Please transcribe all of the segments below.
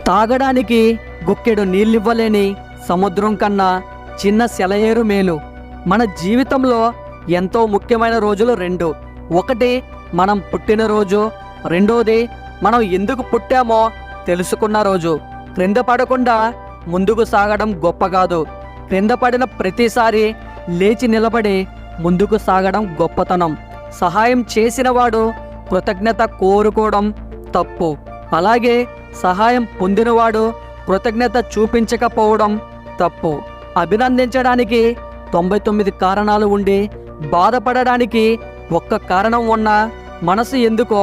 తాగడానికి గుక్కెడు నీళ్ళివ్వలేని సముద్రం కన్నా చిన్న సెలయేరు మేలు. మన జీవితంలో ఎంతో ముఖ్యమైన రోజులు రెండు. ఒకటి మనం పుట్టినరోజు, రెండోది మనం ఎందుకు పుట్టామో తెలుసుకున్న రోజు. క్రింద పడకుండా ముందుకు సాగడం గొప్ప కాదు, క్రింద పడిన ప్రతిసారి లేచి నిలబడి ముందుకు సాగడం గొప్పతనం. సహాయం చేసినవాడు కృతజ్ఞత కోరుకోవడం తప్పు. అలాగే సహాయం పొందినవాడు కృతజ్ఞత చూపించకపోవడం తప్పు. అభినందించడానికి 99 కారణాలు ఉండి బాధపడడానికి ఒక్క కారణం ఉన్నా మనసు ఎందుకో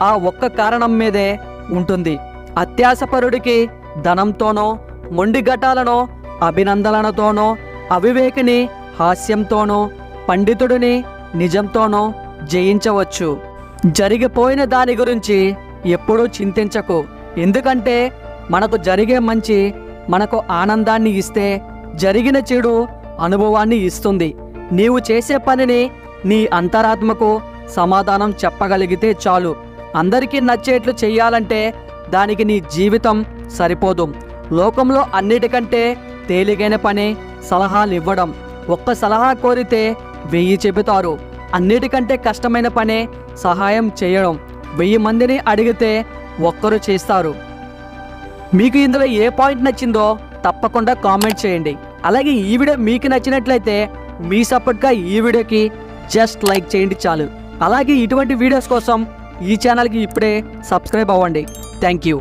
ఆ ఒక్క కారణం మీదే ఉంటుంది. అత్యాశపరుడికి ధనంతోనో, మొండిఘటాలనో అభినందనలతోనో, అవివేకిని హాస్యంతోనో, పండితుడిని నిజంతోనో జయించవచ్చు. జరిగిపోయిన దాని గురించి ఎప్పుడూ చింతించకు. ఎందుకంటే మనకు జరిగే మంచి మనకు ఆనందాన్ని ఇస్తే, జరిగిన చెడు అనుభవాన్ని ఇస్తుంది. నీవు చేసే పనిని నీ అంతరాత్మకు సమాధానం చెప్పగలిగితే చాలు. అందరికీ నచ్చేట్లు చెయ్యాలంటే దానికి నీ జీవితం సరిపోదు. లోకంలో అన్నిటికంటే తేలికైన పని సలహాలు ఇవ్వడం. ఒక్క సలహా కోరితే 1000 చెబుతారు. అన్నిటికంటే కష్టమైన పనే సహాయం చేయడం. 1000 మందిని అడిగితే ఒక్కరు చేస్తారు. మీకు ఇందులో ఏ పాయింట్ నచ్చిందో తప్పకుండా కామెంట్ చేయండి. అలాగే ఈ వీడియో మీకు నచ్చినట్లయితే మీ సపోర్ట్గా ఈ వీడియోకి జస్ట్ లైక్ చేయండి చాలు. అలాగే ఇటువంటి వీడియోస్ కోసం ఈ ఛానల్కి ఇప్పుడే సబ్స్క్రైబ్ అవ్వండి. Thank you.